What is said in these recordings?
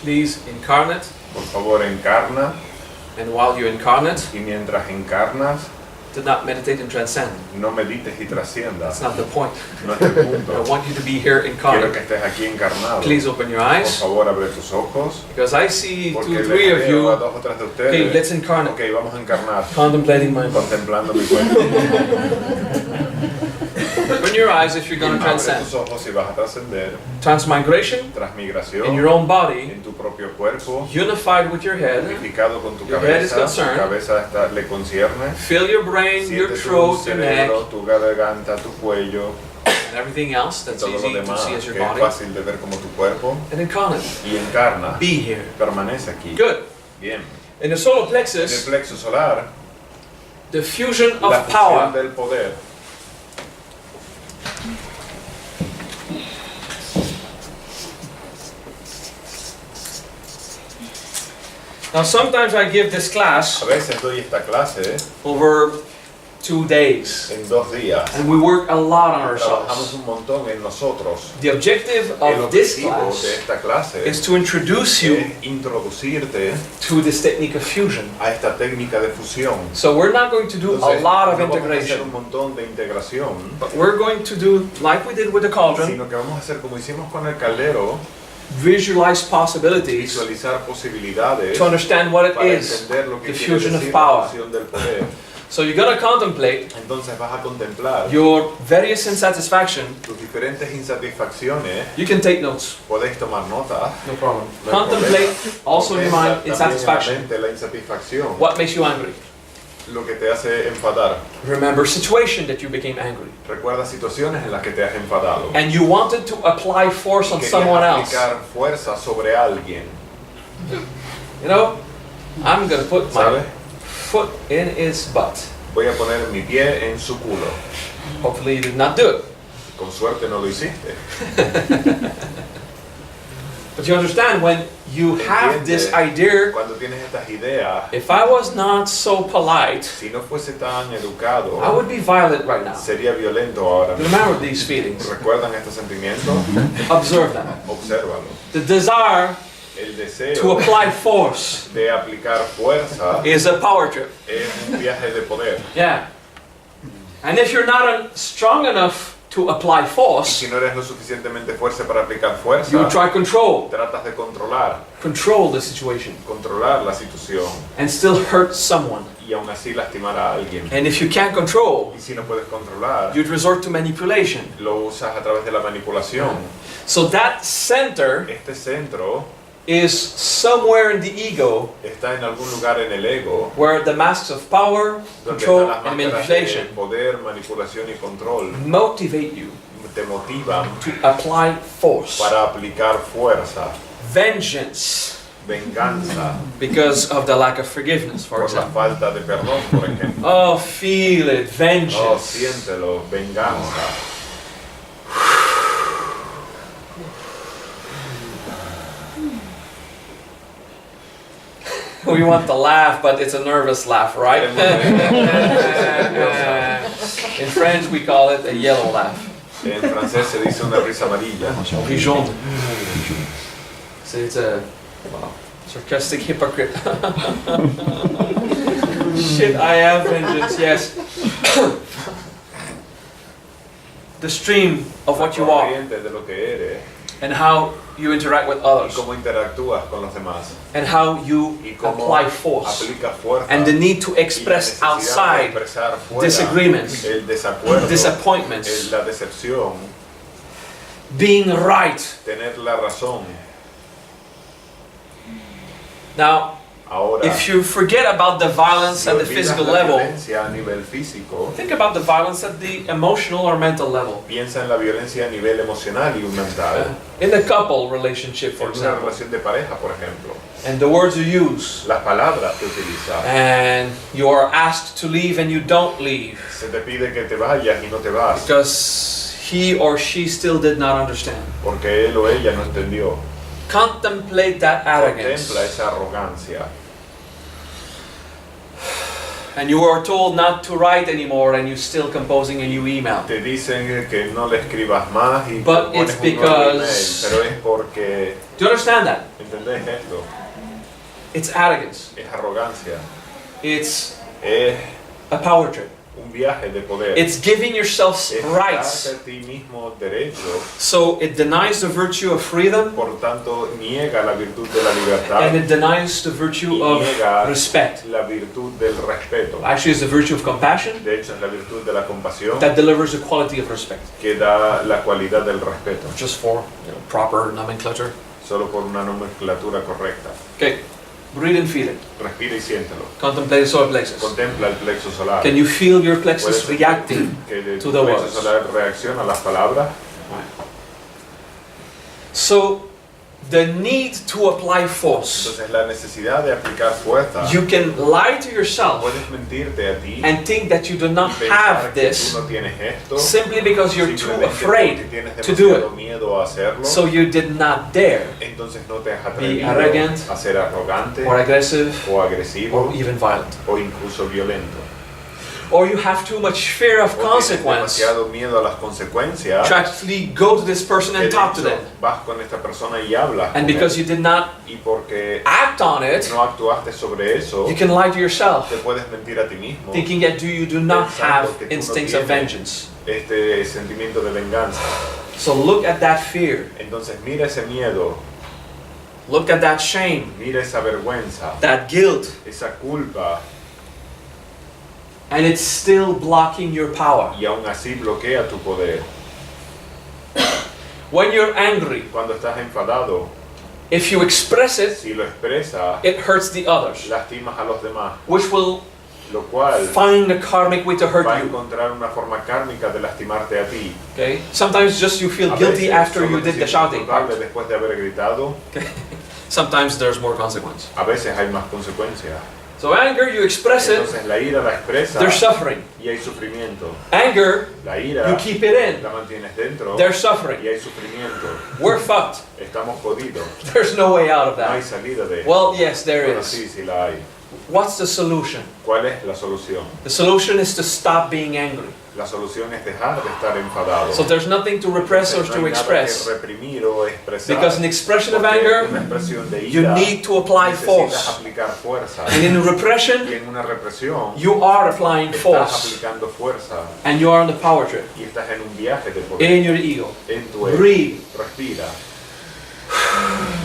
Please incarnate. Por favor, encarna. And while you incarnate, Y mientras encarnas, do not meditate and transcend. no medites y trasciendas. That's not the point. No es el I punto. want you to be here Quiero incarnate. que estés aquí encarnado. Please open your Por eyes, favor, abre tus ojos. because I see Porque 2, les 3 of veo a you. 2 o 3 de ustedes. Okay, let's incarnate. Ok, vamos a encarnar. Contemplating my body. Contemplando mi cuerpo. Open your eyes if you're going to Abre transcend. tus ojos y vas a trascender. Transmigration Transmigración. in your own body, En tu propio cuerpo. unified with your head. Unificado con tu Your head is cabeza. Tu concerned. cabeza le concierne. Fill your brain, your Siente tu throat, your neck, cerebro, tu garganta, tu cuello. and everything else Y that's todo lo easy to demás see as your que es body. fácil de ver como tu cuerpo. And incarnate. Y encarna. Be here. Permanece aquí. Good. Bien. In the solar En el plexus, plexo solar, the fusion la of fusión power. del poder. Now sometimes I give this class A veces doy esta clase over 2 days, en 2 días. and we work a lot on Trabajamos ourselves. un montón en nosotros. The objective El of this objetivo class de esta clase is to introduce you es introducirte to this technique of fusion. a esta técnica de fusión. So we're not going to do a Entonces, lot of no vamos a hacer un integration, montón de integración, but we're going to do like we did with the cauldron, sino que vamos a hacer como hicimos con el caldero, visualize possibilities visualizar posibilidades to understand what it para is, entender lo que the quiere fusion of decir power. la fusión del poder. So you're going to contemplate Entonces vas a contemplar your various insatisfaction. tus diferentes insatisfacciones. You can take notes, Podéis tomar nota. no problem. No hay Contemplate also in your mind También en la insatisfaction. mente la insatisfacción, What makes you angry? lo que te hace enfadar. Remember situation that you became angry. Recuerda situaciones en las que te has enfadado. And you wanted to apply force on Querías someone else. aplicar fuerza sobre alguien. You know, I'm going to put my ¿Sabes? foot in his butt. Voy a poner mi pie en su culo. Hopefully you did not do it. Con suerte no lo hiciste. But you understand, when you have this idea, Cuando tienes estas ideas, if I was not so polite, si no fuese tan educado, I would be violent right now. sería violento ahora mismo. Remember these feelings. ¿Recuerdan estos sentimientos? Observe them. Obsérvalo. The desire El to deseo apply force de aplicar fuerza is a power trip. es un viaje de poder. Yeah. And if you're not strong enough to apply force, Si no eres lo suficientemente fuerte para aplicar fuerza, you try control tratas de controlar the situation, la situación and still hurt someone. y aún así lastimar a alguien. And if you can't control, Y si no puedes controlar, you'd resort to manipulation. lo usas a través de la manipulación. So that center Este centro is somewhere in the ego está en algún lugar en el ego, where the masks of power, donde control, están las and máscaras de manipulation poder, manipulación y control. motivate you Te motivan to apply force. para aplicar fuerza, Vengeance, venganza, because of the lack of forgiveness, for por la example. falta de perdón, por ejemplo. Oh, feel it, Oh, vengeance. siéntelo, venganza. We want to laugh, but it's a nervous laugh, right? In French, we call it a yellow laugh. En francés se dice una risa amarilla. Or jaune. So it's a sarcastic hypocrite. Shit, I am vengeance, yes. The stream of what you are Corriente de lo que eres and how you interact with y others cómo interactúas con los demás and how you y cómo apply force aplicas fuerza and the need to y la express necesidad de outside expresar fuera disagreements, el desacuerdo, disappointments, la decepción, being right. tener la razón. Now, Ahora, if you forget about the violence si at the olvidas physical la level, violencia a nivel físico, think about the violence at the emotional or mental level. piensa en la violencia a nivel emocional y mental. In a couple relationship, for En una example, relación de pareja, por ejemplo, and the words you use, las palabras que utilizas. and you are asked to leave and you don't leave Se te pide que te vayas y no te vas, because he or she still did not understand. porque él o ella no entendió. Contemplate that arrogance. Contempla esa arrogancia. And you are told not to write anymore and you're still composing a new email. Te dicen que no le escribas más y But pones it's un nuevo email, because- pero es porque, Do you understand that? ¿entendés esto? It's arrogance. Es arrogancia, It's es a power trip. un viaje de poder. It's giving yourself Es rights. darte a ti mismo derecho, So it denies the virtue of freedom por tanto niega la virtud de la libertad and it denies the virtue of respect. la virtud del respeto. Actually, it's the virtue of compassion De hecho, es la virtud de la compasión that delivers the quality of respect. que da la cualidad del respeto, Just for proper nomenclature. solo por una nomenclatura correcta. Okay, breathe and feel it. Respira y siéntelo. Contemplate the solar plexus. Contempla el plexo solar. Can you feel your Puedes plexus sentir reacting? que to tu the plexo words? solar reacciona a las palabras. So, the need to apply force. Entonces la necesidad de aplicar fuerza. You can lie to yourself Puedes mentirte a ti and think that you do not y pensar have que this tú no tienes esto, simply because you're too simplemente afraid porque tienes to do demasiado it. miedo a hacerlo. So you did not dare, Entonces no te has be atrevido arrogant a ser arrogante or aggressive, o agresivo or even violent. o incluso violento. Or you have too much fear of O tienes consequence demasiado miedo a las consecuencias. to actually go to this person que and de talk to hecho them. vas con esta persona y hablas And con because él. you did not Y porque act on it, no actuaste sobre eso, you can lie to yourself, te puedes mentir a ti mismo thinking that you do not have Pensando que tú no instincts of tienes vengeance. este sentimiento de venganza. So look at that fear, Entonces mira ese miedo, look at that shame, mira esa vergüenza, that guilt, esa culpa, and it's still blocking your power. y aún así bloquea tu poder. When you're angry, Cuando estás enfadado, if you express it, si lo expresas, it hurts the others, lastimas a los demás, which will lo cual find a karmic way to hurt va a you. encontrar una forma kármica de lastimarte a ti. Okay? Sometimes just you feel A guilty veces after solo you te did the sientes shouting part. culpable después de haber gritado. Sometimes there's more consequence. A veces hay más consecuencias. So anger, you express it, Entonces la ira la expresas there's suffering. y hay sufrimiento. Anger, La you ira keep it in, la mantienes dentro there's suffering. y hay sufrimiento. We're fucked. Estamos jodidos. There's no way out of No hay that. salida de esto. Well, yes, there Bueno, is. sí, sí la hay. What's the solution? ¿Cuál es la solución? The solution is to stop being angry. La solución es dejar de estar enfadado. So there's nothing to repress or Entonces, to no hay nada express. que reprimir o expresar. Because in expression of Porque anger, una expresión de you ira need to apply necesitas force. aplicar fuerza. And in Y repression, en una represión you are applying estás force. aplicando fuerza And you are on the power trip. y estás en un viaje de poder In your ego. en tu ego. Breathe. Respira.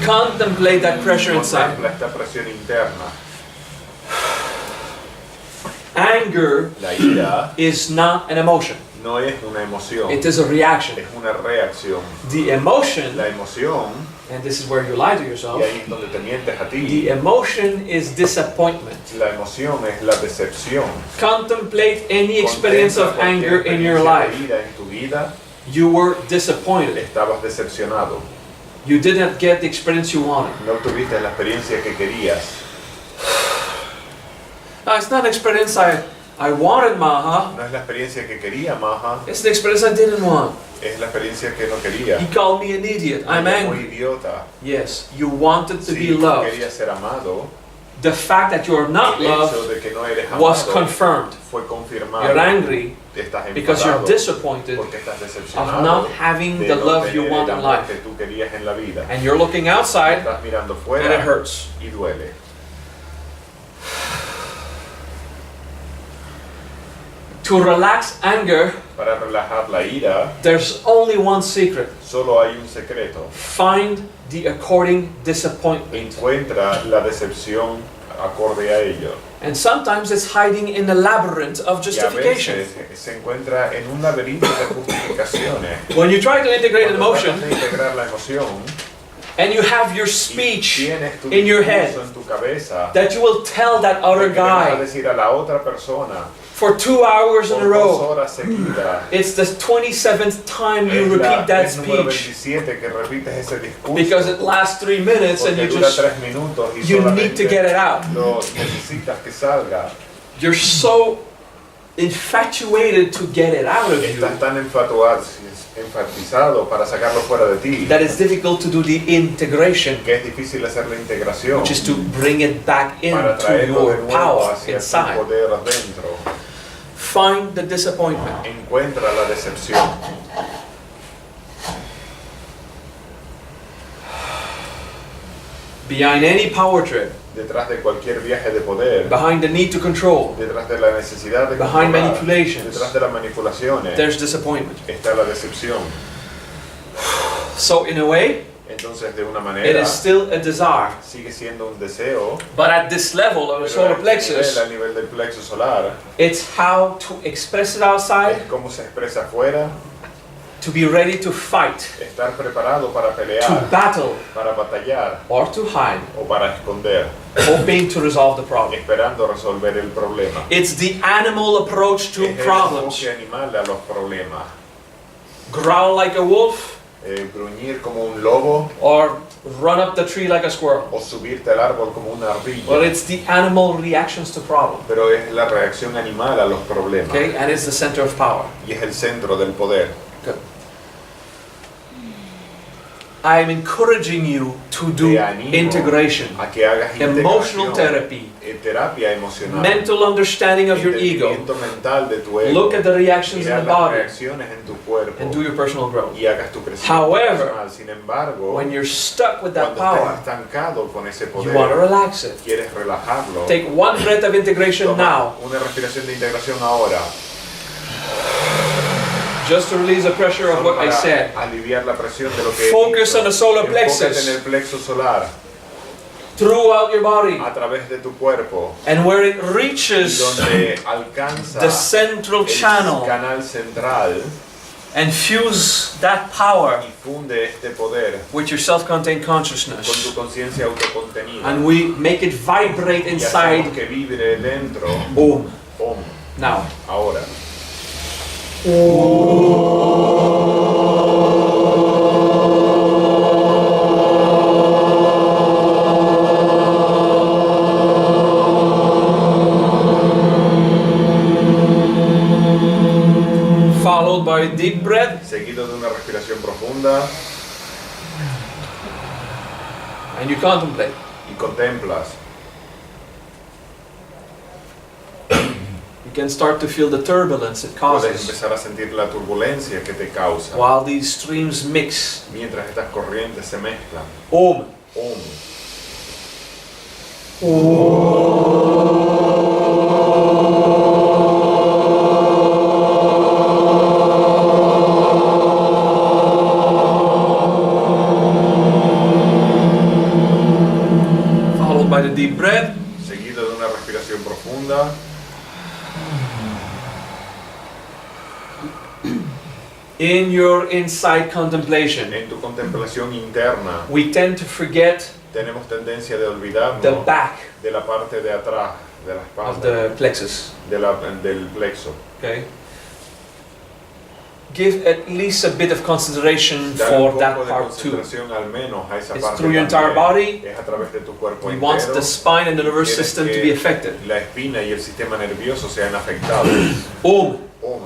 Contemplate that pressure inside. Contempla esta presión interna. Anger La ira is not an emotion. no es una emoción, It is a reaction. es una reacción. The emotion, La emoción, and this is where you lie to y yourself, ahí es donde te mientes a the ti, emotion is disappointment. la emoción es la decepción. Contemplate any experience of Contempla anger cualquier in your experiencia life. de ira en tu vida, You were disappointed. estabas decepcionado. You didn't get the experience you wanted. No tuviste la experiencia que querías. No, it's not an experience I wanted, Maha. No es la experiencia que quería, Maha, It's the experience I didn't want. es la experiencia que no quería. He called me an idiot. I'm Me llamó angry. idiota. Yes, you wanted to Sí, be loved. querías ser amado. The fact that you are not El hecho loved de que no eres was amado confirmed. fue confirmado. You're angry Estás because you're enfadado disappointed porque estás of decepcionado not having de the no love you tener want el in amor life. que tú querías en la vida. And you're looking outside Estás mirando and it fuera hurts. y duele. To relax anger, Para relajar la ira, there's only one secret. solo hay un secreto. Find the according disappointment. Encuentra la decepción acorde a ello. And sometimes it's hiding in the labyrinth of Y a justification. veces se encuentra en un laberinto de justificaciones. When you try to integrate an Cuando emotion tratas de integrar la emoción and you have your y speech tienes tu in your head discurso en tu cabeza, that you will tell that other que le vas a guy decir a la otra persona for 2 hours in por a 2 row. horas seguidas. It's the 27th time you Es repeat that vez número speech 27 que repites ese discurso. because it lasts 3 minutes and Porque you dura just 3 minutos y you need to solamente get it out. lo necesitas que salga. You're so infatuated to get it out of you Estás tan enfatizado para sacarlo fuera de ti that it's difficult to do the integration, que es difícil hacer la integración which is to bring it back para into traerlo de your nuevo power hacia tu inside. poder adentro. Find the disappointment. Encuentra la decepción. Behind any power trip, Detrás de cualquier viaje de poder, behind the need to control, detrás de la necesidad de behind controlar, manipulations, detrás de las manipulaciones, there's disappointment. está la decepción. So in a way, Entonces, de una it manera, is still a desire. sigue siendo un deseo, But at this level of the pero solar a plexus, nivel del plexo solar, it's how to express it outside, es cómo se expresa afuera, to be ready to fight, estar preparado para to pelear, battle, para batallar or to hide, o para esconder, hoping to resolve the problem. esperando resolver el problema. It's the animal approach to Es el problems. enfoque animal a los problemas. Growl like a wolf, Gruñir como un lobo or run up the tree like a squirrel. o subirte al árbol como una ardilla. Well, it's the animal reactions to problems. Pero es la reacción animal a los problemas. Okay, and it's the center of power. Y es el centro del poder. Good. I'm encouraging you to do Te animo integration, a que hagas emotional integración, therapy, terapia emocional, mental understanding of your ego. entendimiento mental de tu ego, Look at the reactions in mirar the las body reacciones en tu cuerpo and do your personal growth. y hagas tu crecimiento However, personal. Sin embargo, when you're stuck with that cuando power, estés estancado con ese you want to poder, relax it. quieres relajarlo, Take one breath of integration toma now, una respiración de integración ahora, just to release the pressure of solo what I para said. aliviar la presión de lo que he Focus dicho. on the solar Enfócate plexus en el plexo solar throughout your body, a través de tu cuerpo and where it y reaches donde alcanza the central el channel canal central and fuse that power y funde este poder with your self-contained con consciousness, tu conciencia autocontenida and we make it vibrate y hacemos inside. que vibre dentro. Boom. Om, Now. ahora. Followed by a deep breath, Seguido de una respiración profunda and you contemplate. y contemplas. You can start to feel the turbulence it Puedes causes empezar a sentir la turbulencia que te causa while these streams mix. mientras estas corrientes se mezclan. Om. Om. Followed by the deep breath. Seguido de una respiración profunda. In your inside contemplation, En tu contemplación interna we tend to forget tenemos tendencia de the olvidarnos back de la parte de atrás, de la of espalda, the plexus. del plexo. Okay. Give at least a bit of consideration Dale un for poco that de part too. concentración al menos a esa It's parte through your entire también. body. Es a través de tu cuerpo We want entero. the spine and the nervous Quieres system to que be affected. la espina y el sistema nervioso sean afectados. Om. Om.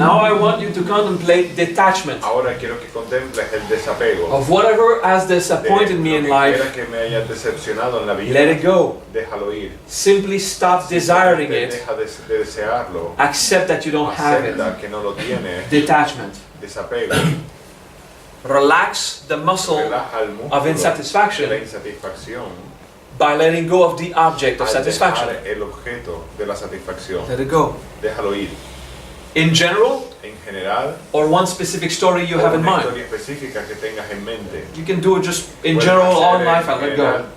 Now I want you to contemplate detachment Ahora quiero que contemples el desapego. of whatever has disappointed me in Lo que quiera life. que me haya decepcionado en la vida. Let it go. Déjalo ir. Simply stop desiring Simplemente it. Deja de desearlo. Accept that you don't have it. Acepta que no lo tienes. Detachment. Desapego. Relax the muscle Relaja el músculo of de la insatisfaction insatisfacción by letting go of the object of al satisfaction. dejar el objeto de la satisfacción. Let it go. Déjalo ir. In general, En general, or one specific story you o have in una mind. historia específica que tengas en mente. You can do it just in Puedes general hacer all in en life and let general go.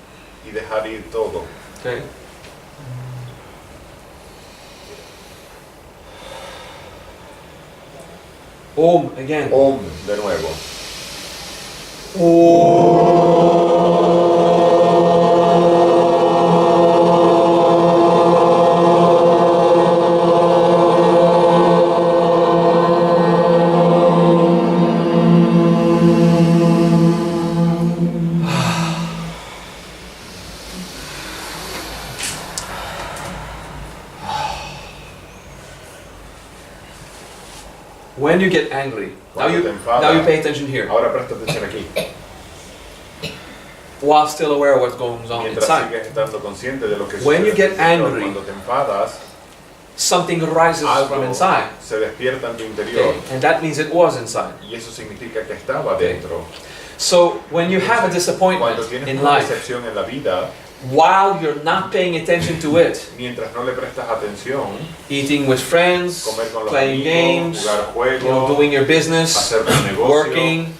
y dejar ir todo. Okay. Om again. Om de nuevo. When you get angry, now Cuando te now you enfadas, pay attention here. ahora presta atención aquí. While still aware of what goes on Mientras inside. sigues estando consciente de lo que When sucede you get en tu interior, angry, cuando te enfadas, something rises from algo inside. se despierta en tu interior. Okay? And that means it was inside. Y eso significa que estaba Okay. dentro. So when you have a disappointment Cuando tienes in una life, decepción en la vida, while you're not paying attention to it, mientras no le prestas atención, eating with friends, comer con los playing amigos, games, jugar juegos, doing your business, hacer tu negocio, working,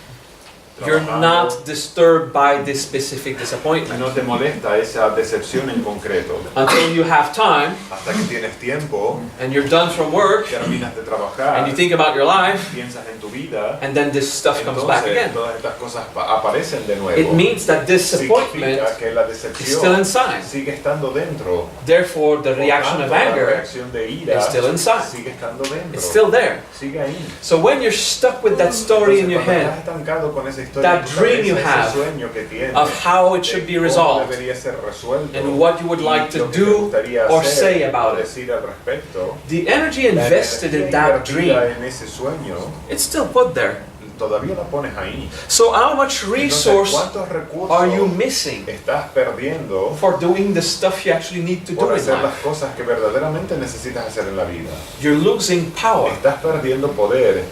you're trabajando, not disturbed by this specific disappointment. no te molesta esa decepción en concreto. Until you have time Hasta que tienes tiempo, and you're done from work terminas de trabajar, and you think about your life, piensas en tu vida, and then this stuff comes back entonces again. todas estas cosas aparecen de nuevo. It means that disappointment Significa que la is still decepción inside. sigue estando dentro. Therefore, the Por reaction of tanto, la anger reacción de ira is still inside. sigue estando dentro. is still there. Sigue ahí. So when you're stuck with that story in your Entonces, cuando head estás estancado con esa historia that en tu dream you cabeza, have ese sueño que tienes, of how it de should be cómo resolved debería ser resuelto, and what you would y like to lo que te do gustaría or hacer say o about it, decir al respecto, the energy la invested in energía that invertida dream, en ese sueño, it's still put there. todavía la pones ahí. So how much Entonces, resource ¿cuántos recursos are you missing estás perdiendo for doing the stuff you actually need to do por in hacer las life? cosas que verdaderamente necesitas hacer en la vida? You're losing power. Estás perdiendo poder.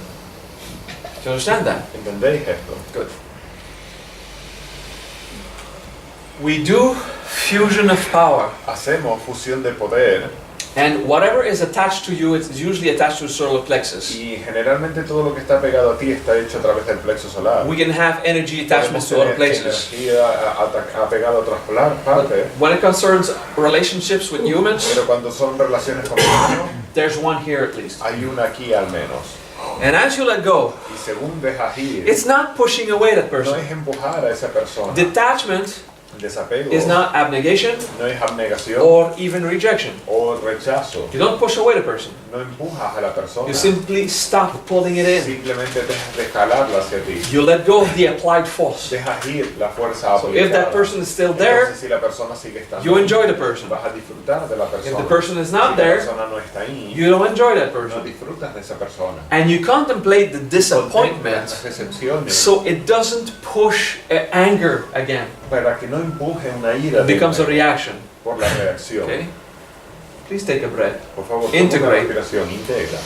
Do you understand that? ¿Entendéis esto? Good. We do fusion of power, Hacemos fusión de poder and whatever is attached to you, it's usually attached to the solar plexus. y generalmente todo lo que está pegado a ti está hecho a través del plexo solar. We can have energy attachments to Podemos other tener places. energía apegada a otras partes, When it concerns relationships with humans, pero cuando son relaciones con humanos, there's one here at least. hay una aquí al menos. And as you let go, Y según dejas ir, it's not pushing away that no person. es empujar a esa persona. Detachment Desapego is not abnegation no es abnegación or even rejection. o rechazo. You don't push away the person. No empujas a la persona. You simply stop pulling it in. Simplemente dejas de jalarla hacia ti. You let go of the applied force. Dejas ir la fuerza So aplicada. if that person is still there, Entonces, si la persona sigue estando you ahí, enjoy the person. vas a disfrutar de la If persona. the person is Si not la there, persona no está ahí, you don't enjoy that no person. disfrutas de esa persona. And you contemplate the Contemplas disappointment las decepciones so it doesn't push anger again. para que no empuje una ira It becomes a de reaction. por la reacción. Okay? Please take a breath. Por favor, toma Integrate. una respiración, integra.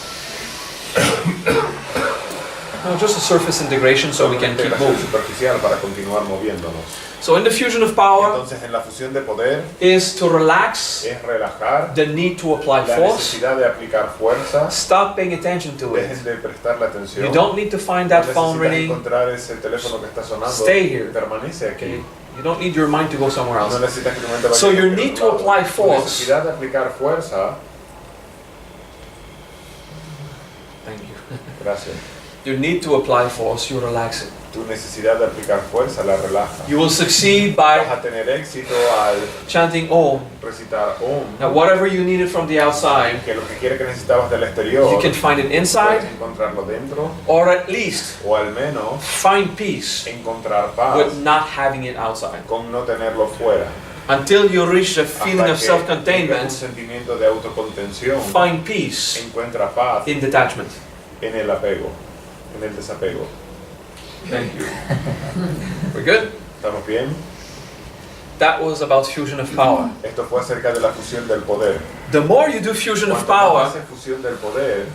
No, just a surface integration so we Una can keep integración moving. superficial para continuar moviéndonos. So in the fusion of power Entonces, en la fusión de poder is to relax es relajar the need to apply la force. necesidad de aplicar fuerza. Stop paying attention to it. Dejen de prestarle atención. You don't need to find No that phone necesitas ringing. encontrar ese teléfono que está sonando. Stay here. Permanece aquí. Okay? You don't need your mind to go somewhere No else. necesitas que tu mente vaya So a your cualquier need otro to lado. apply Tu force. necesidad de aplicar fuerza. Thank you. Gracias. Your need to apply force, you relax it. Tu necesidad de aplicar fuerza la relaja. You will succeed Vas by a tener éxito al chanting Om. recitar Om. Now whatever you needed from the outside, Que lo que quiere que necesitabas del exterior, you can find it puedes inside, encontrarlo dentro, or at least o al menos find peace encontrar paz with not having it outside. con no tenerlo fuera. Until you reach the feeling Hasta of que tengas un self-containment, sentimiento de autocontención, find peace encuentra paz in detachment. en el apego, en el desapego. Thank you. We're good? ¿Estamos bien? That was about fusion of power. Esto fue acerca de la fusión del poder. The more you do fusion of Cuanto más power, haces fusión del poder,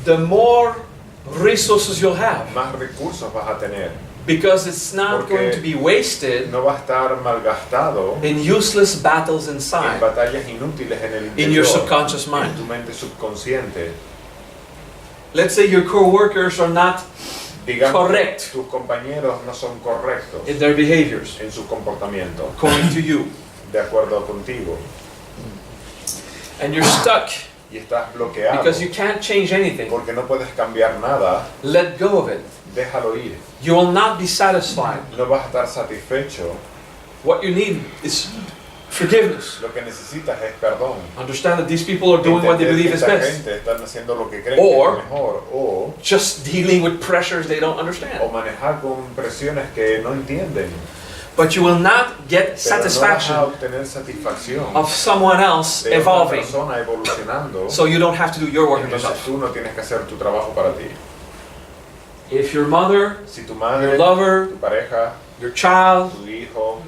the more resources you'll have. más recursos vas a tener. Because it's not Porque going to be wasted No va a estar malgastado in useless battles en inside, batallas inútiles en el in your interior, subconscious en mind. tu mente subconsciente. Let's say your co-workers are not Digamos Correct. que tus compañeros no son correctos in their behaviors, en su comportamiento, according to you, de acuerdo contigo, and you're stuck y estás bloqueado because you can't change anything. porque no puedes cambiar nada. Let go of it. Déjalo ir. You will not be satisfied. No vas a estar satisfecho. What you need is forgiveness. Lo que necesitas es perdón. Understand that these people are doing what they Entender believe que is esta best. gente están haciendo lo que creen Or- que es mejor, o Just dealing with pressures they don't understand. manejar con presiones que no entienden. But you will not get Pero no vas a satisfaction obtener satisfacción of someone else de otra evolving. persona evolucionando. So you don't have to do your work Entonces yourself. tú no tienes que hacer tu trabajo para ti. If your mother, Si tu your madre, lover, tu pareja, your child tu hijo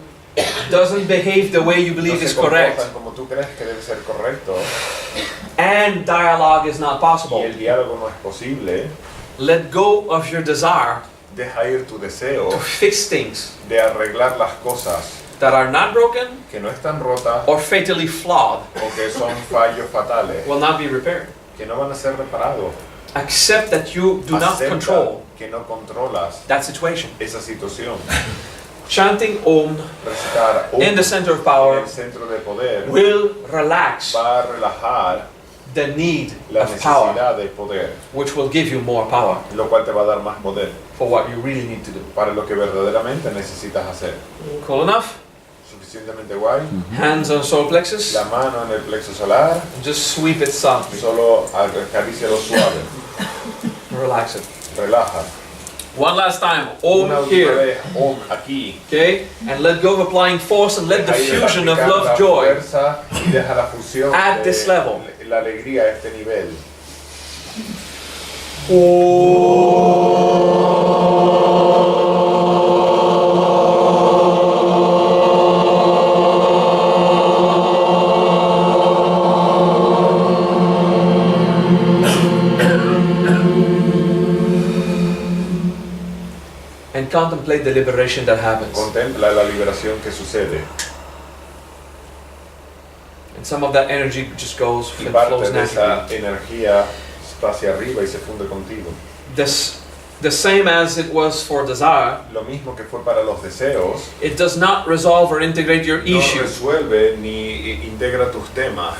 doesn't behave the way you no believe se is correct, comportan como tú crees que debe ser correcto and dialogue is not y possible, el diálogo no es posible, let go of your desire deja ir tu deseo to fix things de arreglar las cosas that are not broken que no están rotas or fatally flawed, o que son fallos fatales, will not be repaired. que no van a ser reparados. Accept that you do not Acepta control que no controlas that situation. esa situación. Chanting Om Recitar Om in the center of en power el centro de poder will relax va a relajar the need la of power, necesidad de poder, which will give you more power lo cual te va a dar más poder for what you really need to do. para lo que verdaderamente necesitas hacer. Cool enough? Suficientemente guay. Hands on solar plexus. La mano en el plexo solar, Just sweep it softly. solo acarícialo suave, Relax it. relaja. One last time. Una Om última here. vez, Om aquí. Okay? And let go of applying force and let the Deja ir fusion of aplicar la love, joy fuerza y deja la fusión at de this level. la alegría a este nivel. And contemplate the liberation that happens. Contempla la liberación que sucede And some of that energy just goes y and parte flows de esa naturally. energía va hacia arriba y se funde contigo. The same as it was for desire, Lo mismo que fue para los deseos, it does not resolve or integrate your no issues, resuelve ni integra tus temas,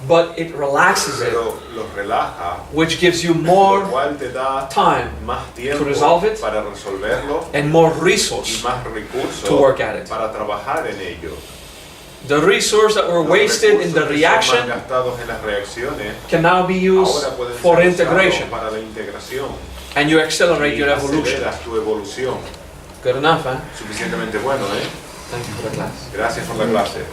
but it relaxes it, pero los relaja, which gives you lo more cual te da time más tiempo to resolve it para resolverlo and more y resource más recursos to work at it. para trabajar en ello. The resource that were Los wasted in the recursos que son reaction más gastados en las reacciones can now be used ahora pueden for ser integration, usados para la integración and you accelerate y your evolution. aceleras tu evolución. Good enough, huh? Suficientemente bueno, ¿eh? Thank you for the class. Gracias por la clase.